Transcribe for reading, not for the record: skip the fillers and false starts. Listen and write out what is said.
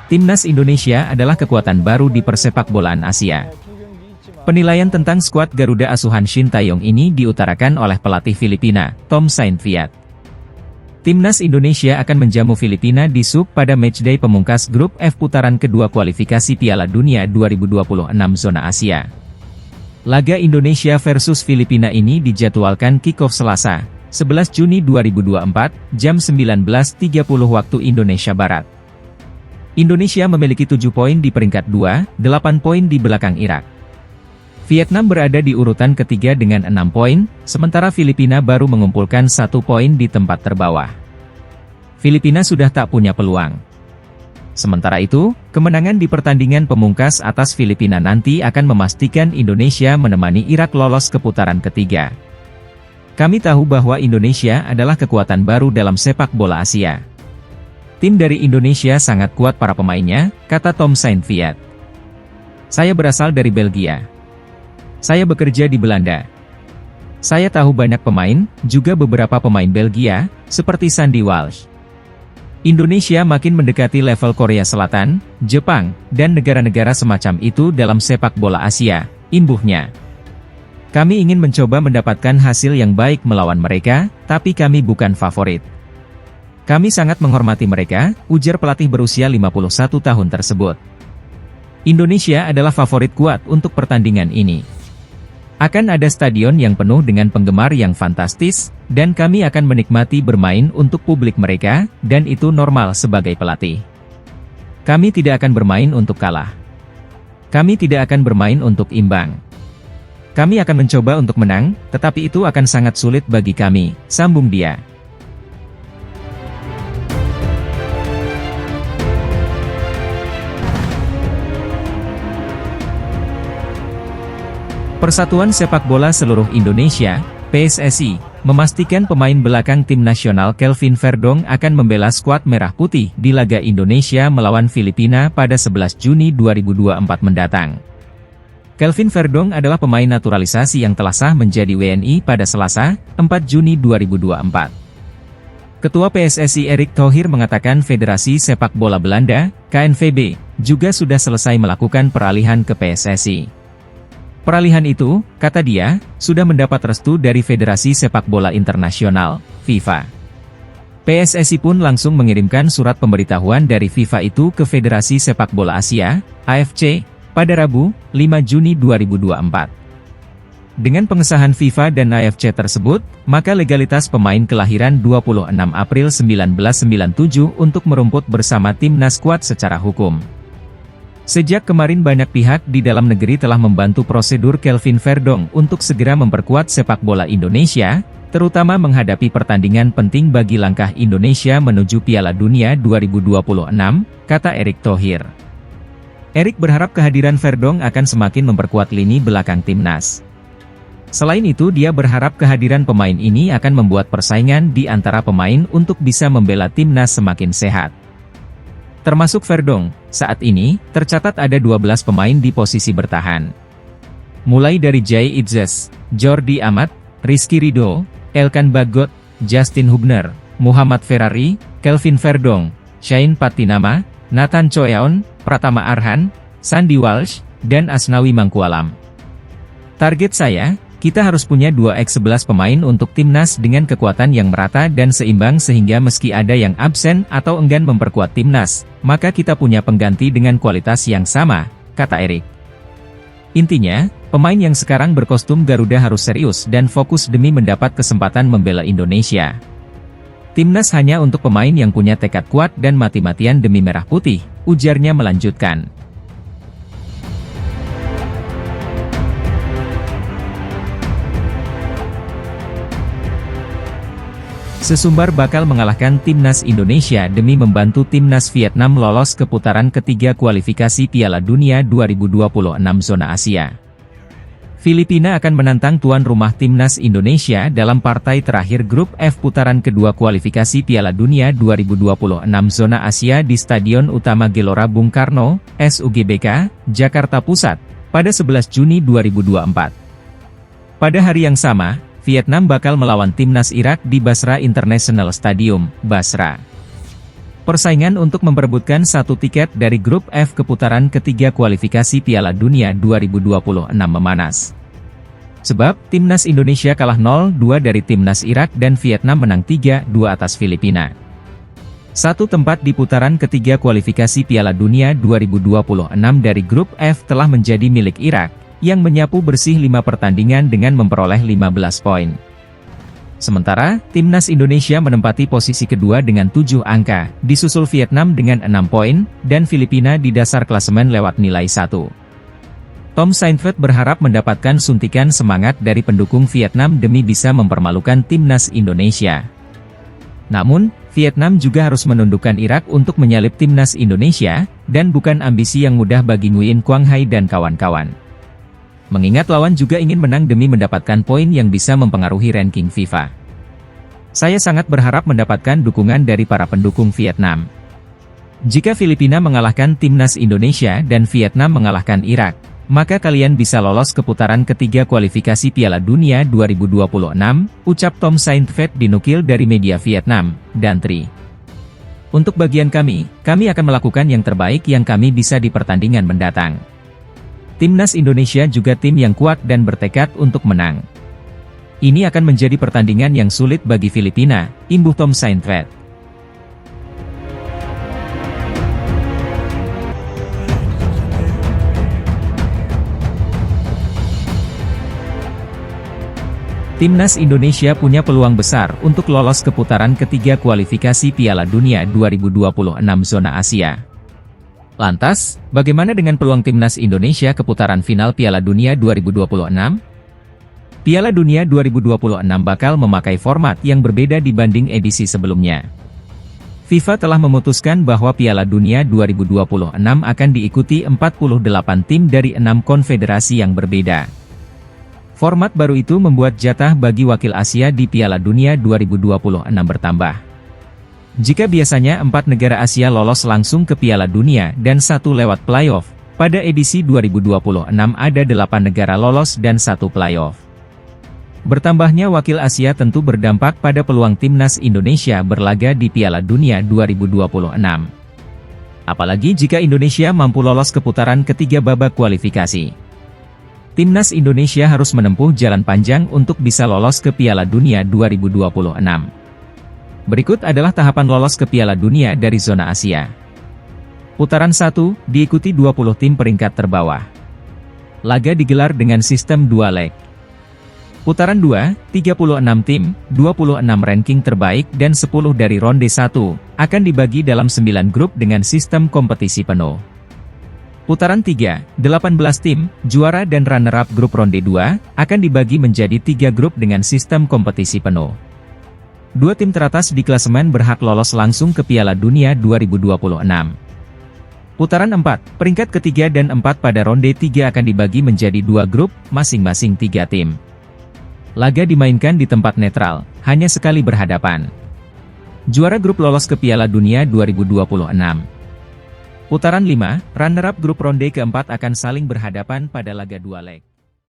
Timnas Indonesia adalah kekuatan baru di persepakbolaan Asia. Penilaian tentang skuad Garuda asuhan Shin Tae-yong ini diutarakan oleh pelatih Filipina, Tom Saintfiet. Timnas Indonesia akan menjamu Filipina di Sup pada matchday pemungkas grup F putaran kedua kualifikasi Piala Dunia 2026 zona Asia. Laga Indonesia versus Filipina ini dijadwalkan kick-off Selasa, 11 Juni 2024, jam 19.30 waktu Indonesia Barat. Indonesia memiliki 7 poin di peringkat 2, 8 poin di belakang Irak. Vietnam berada di urutan ketiga dengan 6 poin, sementara Filipina baru mengumpulkan 1 poin di tempat terbawah. Filipina sudah tak punya peluang. Sementara itu, kemenangan di pertandingan pemungkas atas Filipina nanti akan memastikan Indonesia menemani Irak lolos ke putaran ketiga. Kami tahu bahwa Indonesia adalah kekuatan baru dalam sepak bola Asia. Tim dari Indonesia sangat kuat para pemainnya, kata Tom Saintfiet. Saya berasal dari Belgia. Saya bekerja di Belanda. Saya tahu banyak pemain, juga beberapa pemain Belgia, seperti Sandy Walsh. Indonesia makin mendekati level Korea Selatan, Jepang, dan negara-negara semacam itu dalam sepak bola Asia, imbuhnya. Kami ingin mencoba mendapatkan hasil yang baik melawan mereka, tapi kami bukan favorit. Kami sangat menghormati mereka, ujar pelatih berusia 51 tahun tersebut. Indonesia adalah favorit kuat untuk pertandingan ini. Akan ada stadion yang penuh dengan penggemar yang fantastis, dan kami akan menikmati bermain untuk publik mereka, dan itu normal sebagai pelatih. Kami tidak akan bermain untuk kalah. Kami tidak akan bermain untuk imbang. Kami akan mencoba untuk menang, tetapi itu akan sangat sulit bagi kami, sambung dia. Persatuan Sepak Bola Seluruh Indonesia, PSSI, memastikan pemain belakang tim nasional Kelvin Verdong akan membela skuad Merah Putih di laga Indonesia melawan Filipina pada 11 Juni 2024 mendatang. Kelvin Verdong adalah pemain naturalisasi yang telah sah menjadi WNI pada Selasa, 4 Juni 2024. Ketua PSSI Erick Thohir mengatakan Federasi Sepak Bola Belanda, KNVB, juga sudah selesai melakukan peralihan ke PSSI. Peralihan itu, kata dia, sudah mendapat restu dari Federasi Sepak Bola Internasional, FIFA. PSSI pun langsung mengirimkan surat pemberitahuan dari FIFA itu ke Federasi Sepak Bola Asia, AFC, pada Rabu, 5 Juni 2024. Dengan pengesahan FIFA dan AFC tersebut, maka legalitas pemain kelahiran 26 April 1997 untuk merumput bersama timnas kuat secara hukum. Sejak kemarin banyak pihak di dalam negeri telah membantu prosedur Kelvin Verdong untuk segera memperkuat sepak bola Indonesia, terutama menghadapi pertandingan penting bagi langkah Indonesia menuju Piala Dunia 2026, kata Erick Thohir. Erick berharap kehadiran Verdong akan semakin memperkuat lini belakang timnas. Selain itu dia berharap kehadiran pemain ini akan membuat persaingan di antara pemain untuk bisa membela timnas semakin sehat. Termasuk Verdong, saat ini, tercatat ada 12 pemain di posisi bertahan. Mulai dari Jay Itzes, Jordi Amat, Rizky Ridho, Elkan Bagot, Justin Hubner, Muhammad Ferrari, Kelvin Verdong, Shane Patinama, Nathan Choeon, Pratama Arhan, Sandy Walsh, dan Asnawi Mangkualam. Target saya, kita harus punya 2x11 pemain untuk timnas dengan kekuatan yang merata dan seimbang sehingga meski ada yang absen atau enggan memperkuat timnas, maka kita punya pengganti dengan kualitas yang sama, kata Erick. Intinya, pemain yang sekarang berkostum Garuda harus serius dan fokus demi mendapat kesempatan membela Indonesia. Timnas hanya untuk pemain yang punya tekad kuat dan mati-matian demi merah putih, ujarnya melanjutkan. Sesumbar bakal mengalahkan timnas Indonesia demi membantu timnas Vietnam lolos ke putaran ketiga kualifikasi Piala Dunia 2026 zona Asia. Filipina akan menantang tuan rumah timnas Indonesia dalam partai terakhir grup F putaran kedua kualifikasi Piala Dunia 2026 zona Asia di Stadion Utama Gelora Bung Karno, SUGBK, Jakarta Pusat, pada 11 Juni 2024. Pada hari yang sama, Vietnam bakal melawan timnas Irak di Basra International Stadium, Basra. Persaingan untuk memperebutkan satu tiket dari grup F keputaran ketiga kualifikasi Piala Dunia 2026 memanas. Sebab, timnas Indonesia kalah 0-2 dari timnas Irak dan Vietnam menang 3-2 atas Filipina. Satu tempat di putaran ketiga kualifikasi Piala Dunia 2026 dari grup F telah menjadi milik Irak, yang menyapu bersih 5 pertandingan dengan memperoleh 15 poin. Sementara, timnas Indonesia menempati posisi kedua dengan 7 angka, disusul Vietnam dengan 6 poin, dan Filipina di dasar klasemen lewat nilai 1. Tom Saintfiet berharap mendapatkan suntikan semangat dari pendukung Vietnam demi bisa mempermalukan timnas Indonesia. Namun, Vietnam juga harus menundukkan Irak untuk menyalip timnas Indonesia, dan bukan ambisi yang mudah bagi Nguyen Quang Hai dan kawan-kawan. Mengingat lawan juga ingin menang demi mendapatkan poin yang bisa mempengaruhi ranking FIFA. Saya sangat berharap mendapatkan dukungan dari para pendukung Vietnam. Jika Filipina mengalahkan timnas Indonesia dan Vietnam mengalahkan Irak, maka kalian bisa lolos ke putaran ketiga kualifikasi Piala Dunia 2026, ucap Tom Saintfiet dinukil dari media Vietnam, dan Tri. Untuk bagian kami akan melakukan yang terbaik yang kami bisa di pertandingan mendatang. Timnas Indonesia juga tim yang kuat dan bertekad untuk menang. Ini akan menjadi pertandingan yang sulit bagi Filipina, imbuh Tom Saintfiet. Timnas Indonesia punya peluang besar untuk lolos ke putaran ketiga kualifikasi Piala Dunia 2026 zona Asia. Lantas, bagaimana dengan peluang timnas Indonesia ke putaran final Piala Dunia 2026? Piala Dunia 2026 bakal memakai format yang berbeda dibanding edisi sebelumnya. FIFA telah memutuskan bahwa Piala Dunia 2026 akan diikuti 48 tim dari 6 konfederasi yang berbeda. Format baru itu membuat jatah bagi wakil Asia di Piala Dunia 2026 bertambah. Jika biasanya 4 negara Asia lolos langsung ke Piala Dunia dan 1 lewat playoff, pada edisi 2026 ada 8 negara lolos dan 1 playoff. Bertambahnya wakil Asia tentu berdampak pada peluang timnas Indonesia berlaga di Piala Dunia 2026. Apalagi jika Indonesia mampu lolos ke putaran ketiga babak kualifikasi. Timnas Indonesia harus menempuh jalan panjang untuk bisa lolos ke Piala Dunia 2026. Berikut adalah tahapan lolos ke Piala Dunia dari zona Asia. Putaran 1, diikuti 20 tim peringkat terbawah. Laga digelar dengan sistem 2 leg. Putaran 2, 36 tim, 26 ranking terbaik dan 10 dari ronde 1, akan dibagi dalam 9 grup dengan sistem kompetisi penuh. Putaran 3, 18 tim, juara dan runner-up grup ronde 2, akan dibagi menjadi 3 grup dengan sistem kompetisi penuh. 2 tim teratas di klasemen berhak lolos langsung ke Piala Dunia 2026. Putaran 4, peringkat ketiga dan 4 pada ronde 3 akan dibagi menjadi 2 grup, masing-masing 3 tim. Laga dimainkan di tempat netral, hanya sekali berhadapan. Juara grup lolos ke Piala Dunia 2026. Putaran 5, runner-up grup ronde keempat akan saling berhadapan pada laga 2 leg.